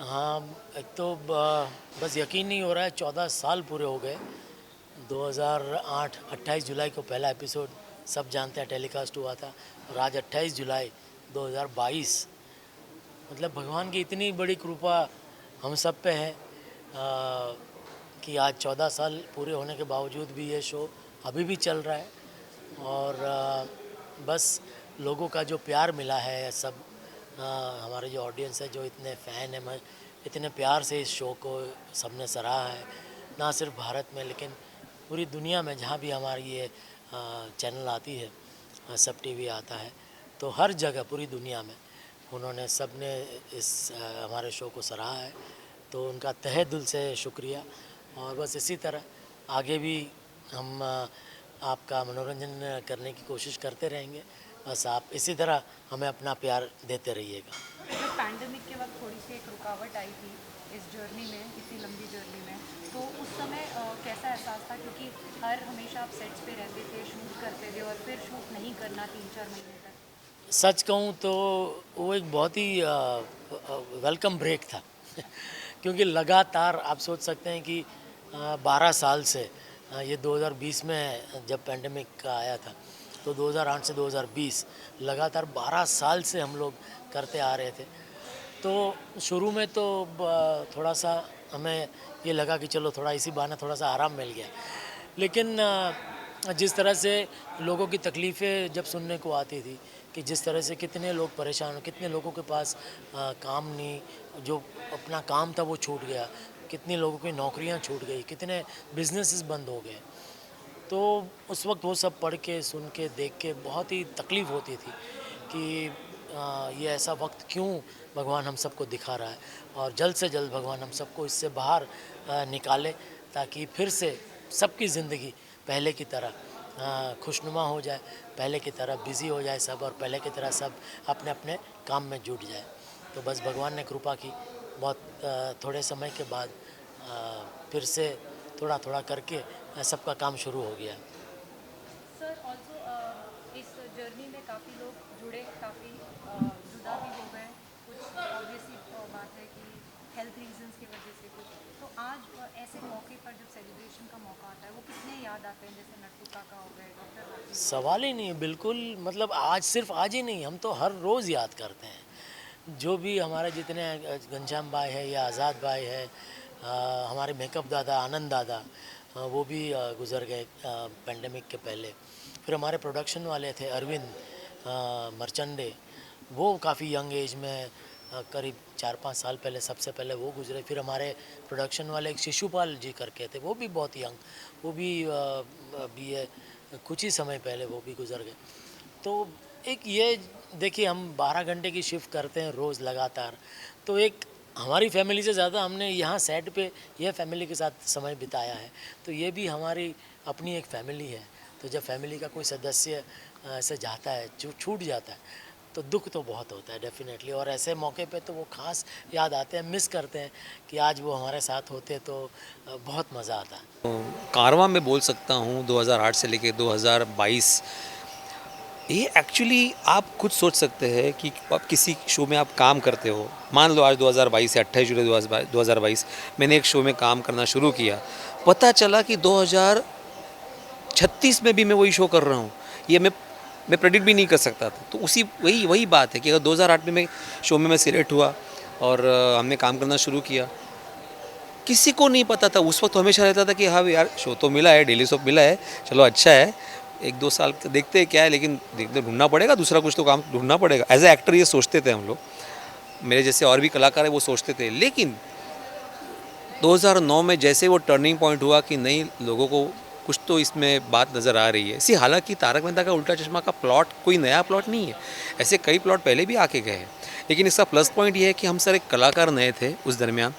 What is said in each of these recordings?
हाँ, एक तो बस यकीन नहीं हो रहा है 14 साल पूरे हो गए। 2008 28 जुलाई को पहला एपिसोड सब जानते हैं टेलीकास्ट हुआ था और आज 28 जुलाई 2022। मतलब भगवान की इतनी बड़ी कृपा हम सब पे है कि आज 14 साल पूरे होने के बावजूद भी ये शो अभी भी चल रहा है। और बस लोगों का जो प्यार मिला है सब, हमारे जो ऑडियंस है जो इतने फ़ैन है, मैं इतने प्यार से इस शो को सबने सराहा है, ना सिर्फ भारत में लेकिन पूरी दुनिया में जहाँ भी हमारी ये चैनल आती है, सब टीवी आता है, तो हर जगह पूरी दुनिया में उन्होंने सब ने इस हमारे शो को सराहा है। तो उनका तहे दिल से शुक्रिया। और बस इसी तरह आगे भी हम आपका मनोरंजन करने की कोशिश करते रहेंगे। बस आप इसी तरह हमें अपना प्यार देते रहिएगा। जब पैंडमिक के वक्त थोड़ी सी एक रुकावट आई थी इस जर्नी में, इतनी लंबी जर्नी में, तो उस समय कैसा एहसास था? क्योंकि हर हमेशा आप सेट्स पे रहते थे, शूट करते थे और फिर शूट नहीं करना 3-4 महीने तक। सच कहूँ तो वो एक बहुत ही वेलकम ब्रेक था क्योंकि लगातार आप सोच सकते हैं कि 12 साल से, ये 2020 में जब पेंडेमिक आया था तो 2008 से 2020 लगातार 12 साल से हम लोग करते आ रहे थे। तो शुरू में तो थोड़ा सा हमें ये लगा कि चलो थोड़ा इसी बहाने थोड़ा सा आराम मिल गया, लेकिन जिस तरह से लोगों की तकलीफ़ें जब सुनने को आती थी कि जिस तरह से कितने लोग परेशान, कितने लोगों के पास काम नहीं, जो अपना काम था वो छूट गया, कितने लोगों की नौकरियां छूट गई, कितने बिजनेसेस बंद हो गए, तो उस वक्त वो सब पढ़ के सुन के देख के बहुत ही तकलीफ़ होती थी कि ये ऐसा वक्त क्यों भगवान हम सबको दिखा रहा है, और जल्द से जल्द भगवान हम सबको इससे बाहर निकाले ताकि फिर से सबकी ज़िंदगी पहले की तरह खुशनुमा हो जाए, पहले की तरह बिज़ी हो जाए सब, और पहले की तरह सब अपने अपने काम में जुट जाए। तो बस भगवान ने कृपा की, बहुत थोड़े समय के बाद फिर से थोड़ा थोड़ा करके सबका काम शुरू हो गया। सर ऑल्सो इस जर्नी में काफ़ी लोग जुड़े, काफ़ी जुदा भी हो गए। कुछ ऑब्वियसली बात है कि हेल्थ रीजंस की वजह से कुछ। तो आज ऐसे मौके पर जब सेलिब्रेशन का मौका आता है वो कितने याद आते हैं? जैसे नट्टू काका हो गए, डॉक्टर राठी हो गए। सवाल ही नहीं है, बिल्कुल। मतलब आज, सिर्फ आज ही नहीं, हम तो हर रोज़ याद करते हैं जो भी हमारे जितने घनश्याम भाई है या आज़ाद भाई है, हमारे मेकअप दादा आनंद दादा, वो भी गुज़र गए पेंडेमिक के पहले। फिर हमारे प्रोडक्शन वाले थे अरविंद मर्चंडे, वो काफ़ी यंग एज में करीब 4-5 साल पहले, सबसे पहले वो गुजरे। फिर हमारे प्रोडक्शन वाले एक शिशुपाल जी करके थे, वो भी बहुत यंग, वो भी अभी ये कुछ ही समय पहले वो भी गुजर गए। तो एक ये देखिए, हम 12 घंटे की शिफ्ट करते हैं रोज़ लगातार, तो एक हमारी फैमिली से ज़्यादा हमने यहाँ सेट पे यह फैमिली के साथ समय बिताया है, तो ये भी हमारी अपनी एक फैमिली है। तो जब फैमिली का कोई सदस्य ऐसे जाता है, जो छूट जाता है, तो दुख तो बहुत होता है डेफिनेटली, और ऐसे मौके पे तो वो ख़ास याद आते हैं, मिस करते हैं कि आज वो हमारे साथ होते तो बहुत मज़ा आता। कारवां में बोल सकता हूँ 2008 से लेके 2022। ये एक्चुअली आप खुद सोच सकते हैं कि आप किसी शो में आप काम करते हो, मान लो आज 2022 है, 28 जुलाई 2022 मैंने एक शो में काम करना शुरू किया, पता चला कि 2036 में भी मैं वही शो कर रहा हूँ। ये मैं प्रेडिक्ट भी नहीं कर सकता था। तो उसी वही बात है कि अगर 2008 में मैं शो में मैं सिलेक्ट हुआ और हमने काम करना शुरू किया, किसी को नहीं पता था उस वक्त। हमेशा रहता था कि हाँ यार शो तो मिला है, डेली सोप मिला है, चलो अच्छा है, 1-2 साल देखते हैं क्या है, लेकिन देखते ढूंढना पड़ेगा, दूसरा कुछ तो काम ढूंढना पड़ेगा। एज ए एक्टर ये सोचते थे हम लोग, मेरे जैसे और भी कलाकार है वो सोचते थे। लेकिन 2009 में जैसे वो टर्निंग पॉइंट हुआ कि नहीं, लोगों को कुछ तो इसमें बात नज़र आ रही है। इसी हालांकि तारक मेहता का उल्टा चश्मा का प्लॉट कोई नया प्लॉट नहीं है, ऐसे कई प्लॉट पहले भी आके गए हैं, लेकिन इसका प्लस पॉइंट ये है कि हम सारे कलाकार नए थे उस दरमियान,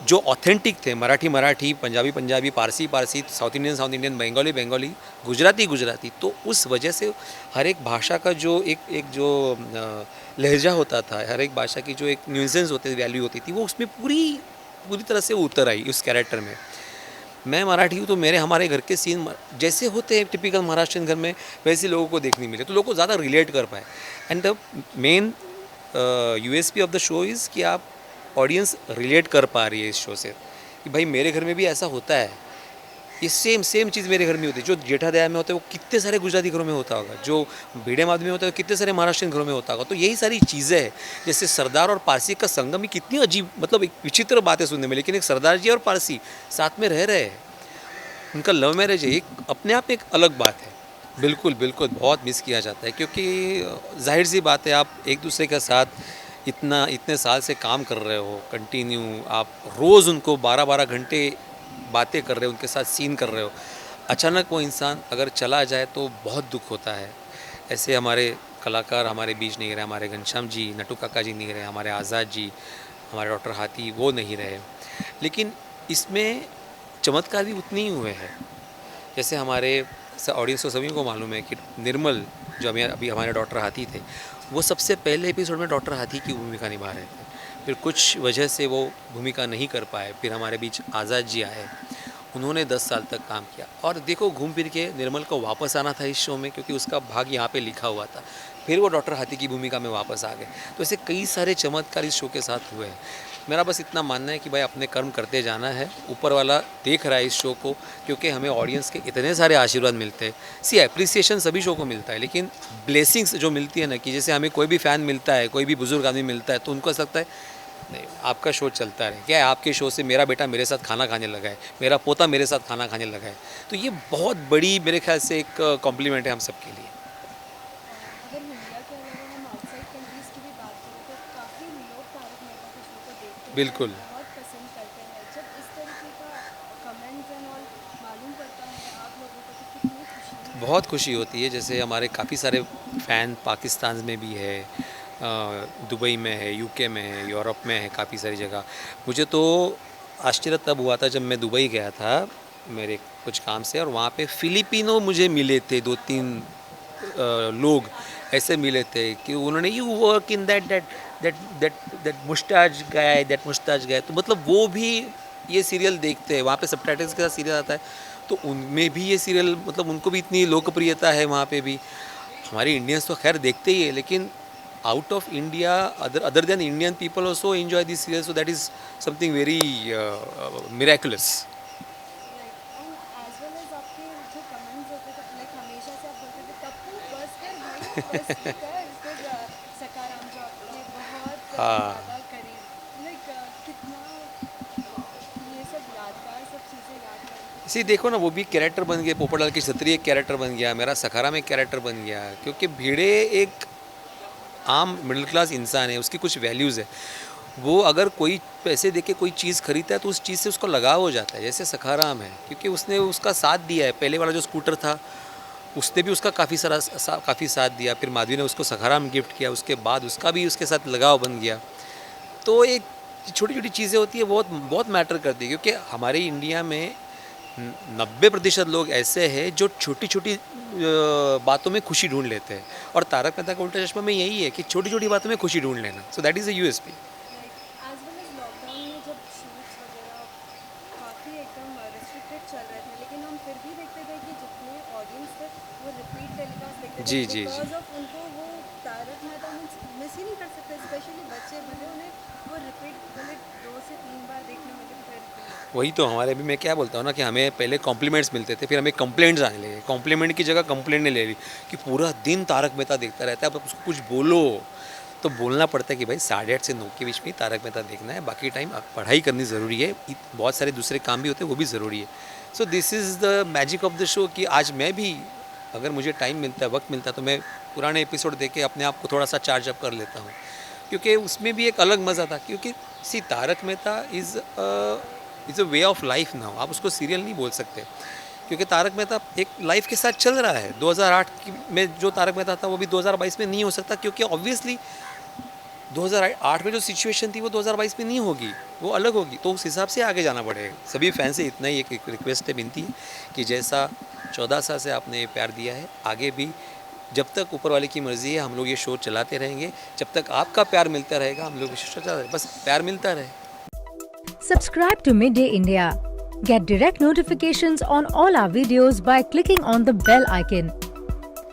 जो ऑथेंटिक थे। Marathi, Punjabi, Parsi, south Indian, Bengali, Gujarati. तो उस वजह से हर एक भाषा का जो एक जो लहजा होता था, हर एक भाषा की जो एक न्यूसेंस होते थे, वैल्यू होती थी, वो उसमें पूरी तरह से उतर आई उस कैरेक्टर में। मैं मराठी हूँ तो हमारे घर के सीन जैसे होते हैं टिपिकल महाराष्ट्रियन घर में, वैसे लोगों को देखने मिले, तो लोगों को ज़्यादा रिलेट कर पाए। And the main USP of the show is कि आप ऑडियंस रिलेट कर पा रही है इस शो से कि भाई मेरे घर में भी ऐसा होता है, ये सेम चीज़ मेरे घर में होती है। जो जेठादया में होता है वो कितने सारे गुजराती घरों में होता होगा, जो भीड़े माधवी में होता है वो कितने सारे महाराष्ट्रियन घरों में होता होगा। तो यही सारी चीज़ें हैं, जैसे सरदार और पारसी का संगम ही कितनी अजीब, मतलब एक विचित्र बातें सुनने में, लेकिन एक सरदार जी और पारसी साथ में रह रहे हैं, उनका लव मैरिज है, एक अपने आप में एक अलग बात है। बिल्कुल बिल्कुल बहुत मिस किया जाता है, क्योंकि जाहिर सी बात है, आप एक दूसरे के साथ इतने साल से काम कर रहे हो कंटिन्यू, आप रोज़ उनको 12-12 घंटे बातें कर रहे हो, उनके साथ सीन कर रहे हो, अचानक वो इंसान अगर चला जाए तो बहुत दुख होता है। ऐसे हमारे कलाकार हमारे बीच नहीं रहे, हमारे घनश्याम जी, नटू काका जी नहीं रहे, हमारे आज़ाद जी, हमारे डॉक्टर हाथी वो नहीं रहे। लेकिन इसमें चमत्कार भी उतने ही हुए हैं। जैसे हमारे ऑडियंस को सभी को मालूम है कि निर्मल जो अभी हमारे डॉक्टर हाथी थे, वो सबसे पहले एपिसोड में डॉक्टर हाथी की भूमिका निभा रहे थे, फिर कुछ वजह से वो भूमिका नहीं कर पाए, फिर हमारे बीच आज़ाद जी आए, उन्होंने 10 साल तक काम किया, और देखो घूम फिर के निर्मल को वापस आना था इस शो में, क्योंकि उसका भाग यहाँ पे लिखा हुआ था, फिर वो डॉक्टर हाथी की भूमिका में वापस आ गए। तो ऐसे कई सारे चमत्कार इस शो के साथ हुए हैं। मेरा बस इतना मानना है कि भाई अपने कर्म करते जाना है, ऊपर वाला देख रहा है इस शो को, क्योंकि हमें ऑडियंस के इतने सारे आशीर्वाद मिलते हैं। सी एप्रिसिएशन सभी शो को मिलता है, लेकिन ब्लेसिंग्स जो मिलती है ना, कि जैसे हमें कोई भी फ़ैन मिलता है, कोई भी बुजुर्ग आदमी मिलता है, तो उनको ऐसा लगता है नहीं आपका शो चलता रहे, क्या है आपके शो से मेरा बेटा मेरे साथ खाना खाने लगा है, मेरा पोता मेरे साथ खाना खाने लगा है। तो ये बहुत बड़ी मेरे ख्याल से एक कॉम्प्लीमेंट है हम सब के लिए। अगर इंडिया के अलावा हम आउटसाइड कंट्रीज़ की भी बात करें तो काफ़ी लोग तारक मेहता के शो को देखते हैं, बिल्कुल। बहुत पसंद करते हैं। जब इस तरीके का कमेंट्स एंड ऑल मालूम पड़ता है आप लोगों को, तो कितनी खुशी होती है। बहुत खुशी होती है। जैसे हमारे काफ़ी सारे फ़ैन पाकिस्तान में भी है, दुबई में है, यूके में है, यूरोप में है, काफ़ी सारी जगह। मुझे तो आश्चर्य तब हुआ था जब मैं दुबई गया था मेरे कुछ काम से, और वहाँ पे फ़िलिपिनो मुझे मिले थे 2-3 लोग ऐसे मिले थे कि उन्होंने यू वर्क इन दैट मुस्ताज गाय, तो मतलब वो भी ये सीरियल देखते हैं, वहाँ पे सबटाइटल्स के साथ सीरियल आता है, तो उनमें भी ये सीरियल, मतलब उनको भी इतनी लोकप्रियता है वहाँ पे भी। हमारे इंडियंस तो खैर देखते ही है, लेकिन out of India other than Indian people also enjoy this serial, so that is something very miraculous. As well as आपके जो कमेंट्स होते थे, लाइक हमेशा से आप बोलते थे टप्पू बस कर भाई, बस कर, फिर सकाराम जो आपने बहुत ज़्यादा करी, लाइक कितना ये सब यादगार सब चीज़ें याद करें। इसी देखो ना, वो भी कैरेक्टर बन गए, पोपटलाल की छतरी एक कैरेक्टर बन गया, मेरा सखाराम एक कैरेक्टर बन गया, क्योंकि भिड़े एक आम मिडिल क्लास इंसान है, उसकी कुछ वैल्यूज़ है। वो अगर कोई पैसे दे के कोई चीज़ खरीदता है तो उस चीज़ से उसको लगाव हो जाता है। जैसे सखाराम है, क्योंकि उसने उसका साथ दिया है, पहले वाला जो स्कूटर था उसने भी उसका काफ़ी साथ दिया, फिर माधवी ने उसको सखाराम गिफ्ट किया, उसके बाद उसका भी उसके साथ लगाव बन गया। तो एक छोटी छोटी चीज़ें होती है, बहुत बहुत मैटर करती है, क्योंकि हमारे इंडिया में 90% लोग ऐसे हैं जो छोटी छोटी बातों में खुशी ढूंढ लेते हैं, और तारक मेहता का उल्टा चश्मा में यही है कि छोटी छोटी बातों में खुशी ढूंढ लेना। So that is a USP. As well as lockdown में जब शूट्स वगैरह काफ़ी एकदम रिस्ट्रिक्टेड चल रहे थे, लेकिन हम फिर भी देखते थे कि जितने ऑडियंस थे वो रिपीट टेलीकास्ट देखते थे, जी, जी, बिकॉज ऑफ उनको वो तारक मेहता मिस ही नहीं कर सकते, स्पेशली बच्चे, भले उन्हें वो रिपीट भले 2 से 3 बार देखने मिले फिर भी। वही तो हमारे भी, मैं क्या बोलता हूँ ना, कि हमें पहले कॉम्प्लीमेंट्स मिलते थे, फिर हमें कंप्लेंट्स आने लगे, कॉम्प्लीमेंट की जगह कंप्लेंट ने ले ली कि पूरा दिन तारक मेहता देखता रहता है, अब उसको कुछ बोलो, तो बोलना पड़ता है कि भाई 8:30 से 9 के बीच में तारक मेहता देखना है, बाकी टाइम पढ़ाई करनी ज़रूरी है, बहुत सारे दूसरे काम भी होते हैं वो भी ज़रूरी है। So this is the magic of the show, कि आज मैं भी अगर मुझे टाइम मिलता है, वक्त मिलता है, तो मैं पुराने एपिसोड देख के अपने आप को थोड़ा सा चार्ज अप कर लेता हूँ, क्योंकि उसमें भी एक अलग मज़ा था। क्योंकि see Tarak Mehta is a way of life now, आप उसको सीरियल नहीं बोल सकते, क्योंकि तारक मेहता एक लाइफ के साथ चल रहा है। 2008 में जो तारक मेहता था वो भी 2022 में नहीं हो सकता, क्योंकि ऑब्वियसली 2008 में जो सिचुएशन थी वो 2022 में नहीं होगी, वो अलग होगी, तो उस हिसाब से आगे जाना पड़ेगा। सभी फैन से इतना ही एक रिक्वेस्ट है, विनती है कि जैसा 14 साल से आपने प्यार दिया है, आगे भी जब तक ऊपर वाले की मर्ज़ी है हम लोग ये शो चलाते रहेंगे, जब तक आपका प्यार मिलता रहेगा हम लोग ये शो चलाते रहेंगे, बस प्यार मिलता रहे। Subscribe to Midday India. Get direct notifications on all our videos by clicking on the bell icon.